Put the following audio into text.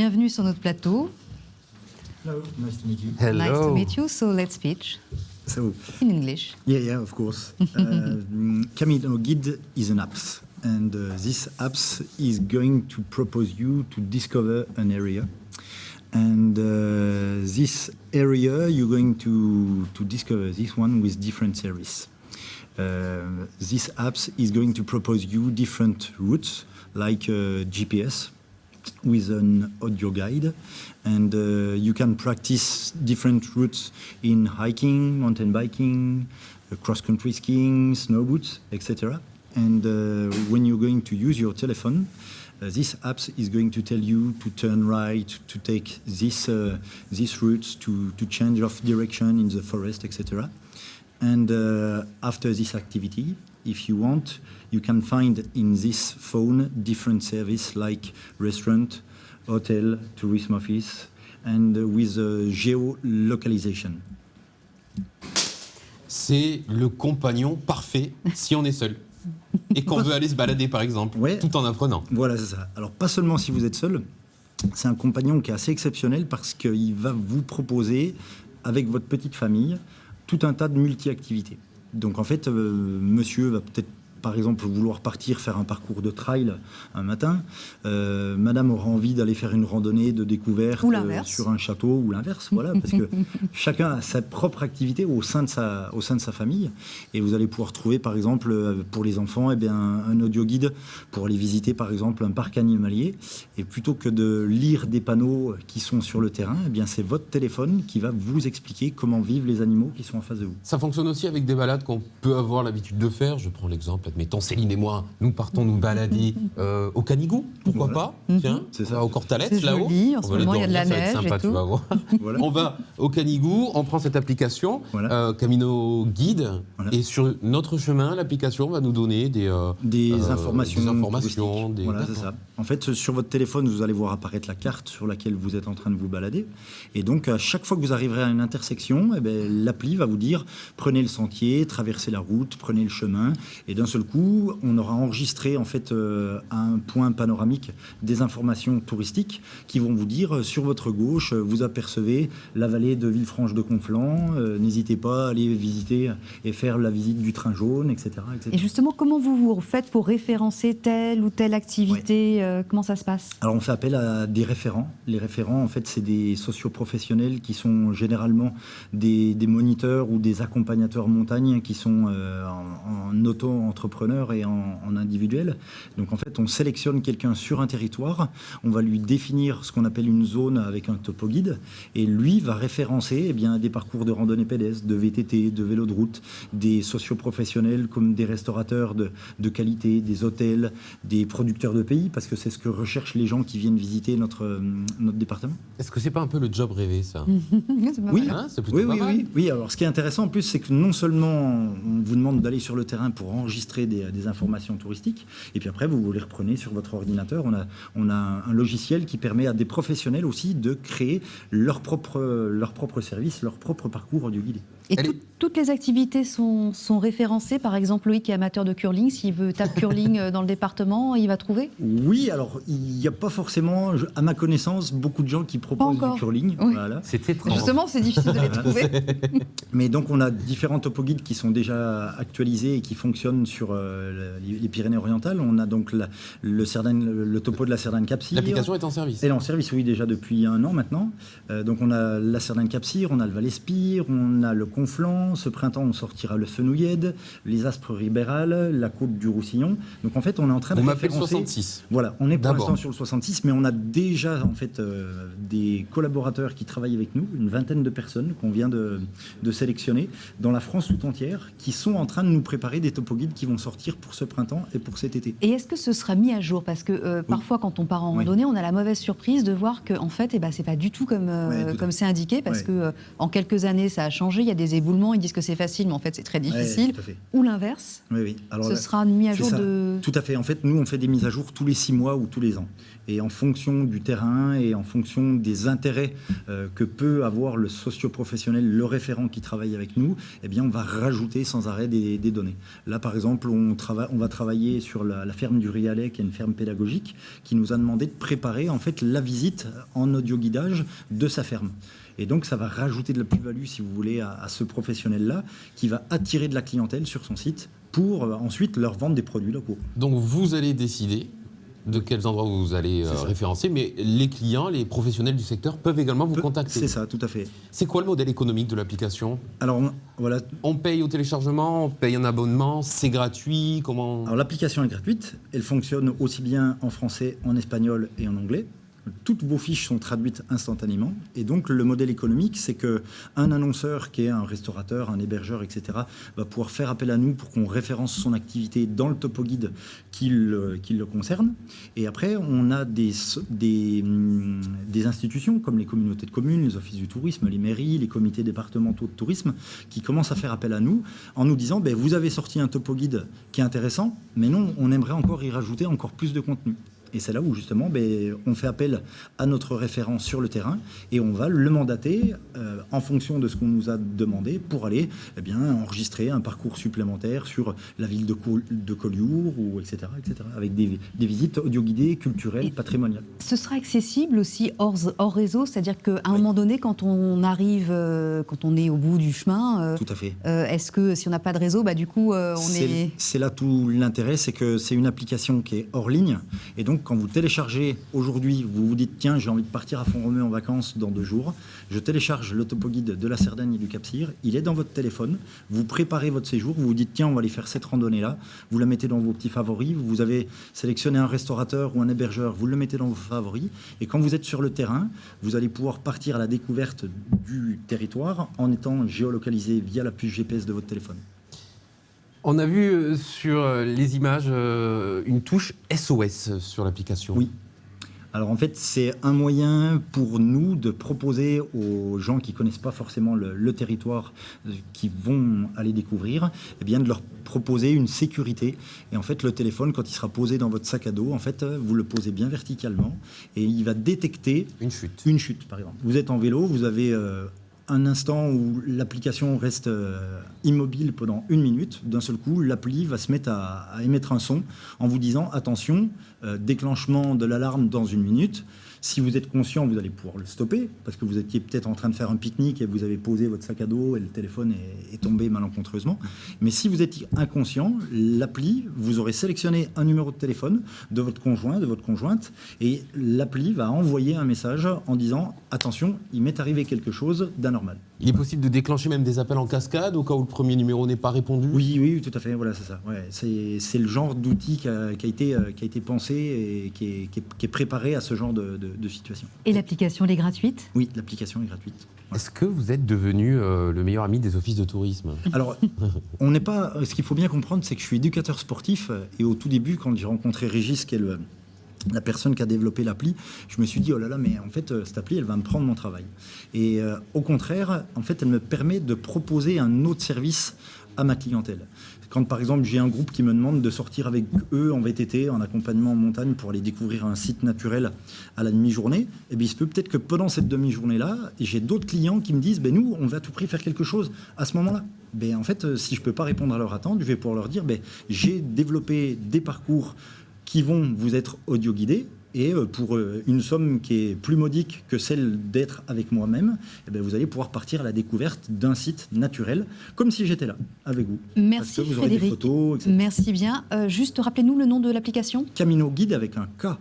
Bienvenue sur notre plateau. Hello, nice to meet you. Hello. Nice to meet you. So let's speak So, in English. yeah, of course. Camino Guide is an app, and this app is going to propose you to discover an area. And this area, you're going to discover this one with different series. This app is going to propose you different routes, like GPS, with an audio guide, and you can practice different routes in hiking, mountain biking, cross-country skiing, snow boots, etc. And when you're going to use your telephone, this app is going to tell you to turn right, to take this routes, to change of direction in the forest, etc. And after this activity, if you want, you can find in this phone different services like restaurant, hotel, tourism office, and with geolocalization. C'est le compagnon parfait si on est seul et qu'on veut aller se balader, par exemple, Ouais. tout en apprenant. Voilà, c'est ça. Alors, pas seulement si vous êtes seul, c'est un compagnon qui est assez exceptionnel parce qu'il va vous proposer, avec votre petite famille, tout un tas de multi-activités. Donc, en fait, monsieur va peut-être, par exemple, vouloir partir faire un parcours de trail un matin. Madame aura envie d'aller faire une randonnée de découverte sur un château, ou l'inverse, voilà, parce que chacun a sa propre activité au sein de sa famille. Et vous allez pouvoir trouver, par exemple, pour les enfants, eh bien, un audio guide pour aller visiter, par exemple, un parc animalier. Et plutôt que de lire des panneaux qui sont sur le terrain, eh bien, c'est votre téléphone qui va vous expliquer comment vivent les animaux qui sont en face de vous. Ça fonctionne aussi avec des balades qu'on peut avoir l'habitude de faire. Je prends l'exemple, admettons, Céline et moi, nous partons nous balader au Canigou, pourquoi pas. Tiens, c'est ça. au Cortalès, C'est là-haut. joli, en ce moment, il y a de la Ça va être neige sympa, et tu tout. vas voir. Voilà. On va au Canigou, on prend cette application, Voilà. Camino Guide, Voilà. et sur notre chemin, l'application va nous donner des informations. des- Voilà, c'est d'accord. ça. En fait, sur votre téléphone, vous allez voir apparaître la carte sur laquelle vous êtes en train de vous balader. Et donc, à chaque fois que vous arriverez à une intersection, eh bien, l'appli va vous dire prenez le sentier, traversez la route, prenez le chemin. Et d'un seul coup, on aura enregistré en fait à un point panoramique des informations touristiques qui vont vous dire sur votre gauche, vous apercevez la vallée de Villefranche-de-Conflans. N'hésitez pas à aller visiter et faire la visite du train jaune, etc., etc. Et justement, comment vous faites pour référencer telle ou telle activité Comment ça se passe? Alors, on fait appel à des référents. Les référents, en fait, c'est des socioprofessionnels qui sont généralement des moniteurs ou des accompagnateurs montagne qui sont en auto-entrepreneur et en individuel. Donc, en fait, on sélectionne quelqu'un sur un territoire, on va lui définir ce qu'on appelle une zone avec un topo guide, et lui va référencer eh bien, des parcours de randonnée pédestre, de VTT, de vélo de route, des socioprofessionnels comme des restaurateurs de qualité, des hôtels, des producteurs de pays, parce que c'est ce que recherchent les gens qui viennent visiter notre département. Est-ce que c'est pas un peu le job rêvé, ça? C'est pas Oui, mal. Hein, c'est plutôt pas mal. oui. Alors, ce qui est intéressant en plus, c'est que non seulement on vous demande d'aller sur le terrain pour enregistrer des informations touristiques, et puis après vous les reprenez sur votre ordinateur. On a un logiciel qui permet à des professionnels aussi de créer leur propre service, leur propre parcours audio guidé. Et toutes les activités sont référencées. Par exemple, Loïc qui est amateur de curling, s'il veut taper curling dans le département, il va trouver? Oui, alors il n'y a pas forcément, à ma connaissance, beaucoup de gens qui proposent du curling. Oui. Voilà. C'est étrange. Justement, c'est difficile de les trouver. Mais donc on a différents topo guides qui sont déjà actualisés et qui fonctionnent sur les Pyrénées-Orientales. On a donc le topo de la Cerdane-Cap-Cyr. L'application est en service. Elle est en service, oui, déjà depuis 1 an maintenant. Donc on a la Cerdane-Cap-Cyr, on a le Val-Espire, on a le Conflans. Ce printemps, on sortira le Fenouillède, les Aspres ribérales, la côte du Roussillon. Donc en fait, on est en train de Vous m'appelez référencer... 66. Voilà, on est pour D'abord. l'instant sur le 66, mais on a déjà en fait des collaborateurs qui travaillent avec nous, une vingtaine de personnes qu'on vient de sélectionner dans la France tout entière, qui sont en train de nous préparer des topo guides qui vont sortir pour ce printemps et pour cet été. Et est-ce que ce sera mis à jour? Parce que parfois, quand on part en randonnée, on a la mauvaise surprise de voir que en fait, c'est pas du tout comme c'est indiqué, parce que en quelques années, ça a changé. Il y a des éboulements, ils disent que c'est facile, mais en fait c'est très difficile. Ouais, tout à fait. Ou l'inverse, Oui. Alors, ce sera une mise à c'est jour ça. de... Tout à fait. En fait, nous, on fait des mises à jour tous les 6 mois ou tous les ans. Et en fonction du terrain et en fonction des intérêts que peut avoir le socio-professionnel, le référent qui travaille avec nous, eh bien, on va rajouter sans arrêt des données. Là, par exemple, on va travailler sur la ferme du Rialet, qui est une ferme pédagogique, qui nous a demandé de préparer en fait la visite en audio-guidage de sa ferme. Et donc, ça va rajouter de la plus-value, si vous voulez, à ce professionnel-là, qui va attirer de la clientèle sur son site pour ensuite leur vendre des produits locaux. Donc vous allez décider de quels endroits vous allez référencer, mais les clients, les professionnels du secteur peuvent également vous contacter. C'est ça, tout à fait. C'est quoi le modèle économique de l'application ? Alors, voilà. On paye au téléchargement, on paye un abonnement, c'est gratuit, comment ? Alors, l'application est gratuite, elle fonctionne aussi bien en français, en espagnol et en anglais. Toutes vos fiches sont traduites instantanément. Et donc, le modèle économique, c'est qu'un annonceur qui est un restaurateur, un hébergeur, etc., va pouvoir faire appel à nous pour qu'on référence son activité dans le topo guide qui le concerne. Et après, on a des institutions comme les communautés de communes, les offices du tourisme, les mairies, les comités départementaux de tourisme qui commencent à faire appel à nous en nous disant vous avez sorti un topo guide qui est intéressant, mais non, on aimerait encore y rajouter encore plus de contenu. Et c'est là où, justement, on fait appel à notre référent sur le terrain et on va le mandater en fonction de ce qu'on nous a demandé pour aller enregistrer un parcours supplémentaire sur la ville de Collioure, etc., avec des visites audio-guidées, culturelles, patrimoniales. Ce sera accessible aussi hors réseau, c'est-à-dire qu'à un moment donné, quand on arrive, quand on est au bout du chemin, tout à fait. Est-ce que si on n'a pas de réseau, du coup, C'est là tout l'intérêt, c'est que c'est une application qui est hors ligne et donc quand vous téléchargez aujourd'hui, vous vous dites tiens, j'ai envie de partir à Font-Romeu en vacances dans 2 jours, je télécharge le topo guide de la Cerdagne et du Cap-Cyr, il est dans votre téléphone, vous préparez votre séjour, vous vous dites tiens, on va aller faire cette randonnée-là, vous la mettez dans vos petits favoris, vous avez sélectionné un restaurateur ou un hébergeur, vous le mettez dans vos favoris, et quand vous êtes sur le terrain, vous allez pouvoir partir à la découverte du territoire en étant géolocalisé via la puce GPS de votre téléphone. On a vu sur les images une touche SOS sur l'application. Oui. Alors en fait, c'est un moyen pour nous de proposer aux gens qui ne connaissent pas forcément le territoire qui vont aller découvrir, de leur proposer une sécurité. Et en fait, le téléphone, quand il sera posé dans votre sac à dos, en fait, vous le posez bien verticalement et il va détecter une chute. Une chute, par exemple. Vous êtes en vélo, vous avez un instant où l'application reste immobile pendant 1 minute, d'un seul coup, l'appli va se mettre à émettre un son en vous disant « Attention, déclenchement de l'alarme dans 1 minute ». Si vous êtes conscient, vous allez pouvoir le stopper, parce que vous étiez peut-être en train de faire un pique-nique et vous avez posé votre sac à dos et le téléphone est tombé malencontreusement. Mais si vous êtes inconscient, l'appli, vous aurez sélectionné un numéro de téléphone de votre conjoint, de votre conjointe, et l'appli va envoyer un message en disant « Attention, il m'est arrivé quelque chose d'anormal ». Il est possible de déclencher même des appels en cascade au cas où le premier numéro n'est pas répondu ? Oui, tout à fait, voilà, c'est ça. Ouais, c'est le genre d'outil qui a été pensé et qui est préparé à ce genre de situation. Et l'application, elle est gratuite ? Oui, l'application est gratuite. Ouais. Est-ce que vous êtes devenu le meilleur ami des offices de tourisme ? Alors, on n'est pas... Ce qu'il faut bien comprendre, c'est que je suis éducateur sportif et au tout début, quand j'ai rencontré Régis, qui est la personne qui a développé l'appli, je me suis dit, oh là là, mais en fait, cette appli, elle va me prendre mon travail. Et au contraire, en fait, elle me permet de proposer un autre service à ma clientèle. Quand, par exemple, j'ai un groupe qui me demande de sortir avec eux en VTT, en accompagnement en montagne, pour aller découvrir un site naturel à la demi-journée, eh bien, il se peut peut-être que pendant cette demi-journée-là, j'ai d'autres clients qui me disent nous, on va à tout prix faire quelque chose à ce moment-là. Ben, en fait, si je ne peux pas répondre à leur attente, je vais pouvoir leur dire j'ai développé des parcours qui vont vous être audio-guidés, et pour une somme qui est plus modique que celle d'être avec moi-même, eh bien, vous allez pouvoir partir à la découverte d'un site naturel, comme si j'étais là, avec vous. Merci parce que vous aurez Frédéric. des photos, etc. Merci bien. Juste rappelez-nous le nom de l'application. Camino Guide avec un K.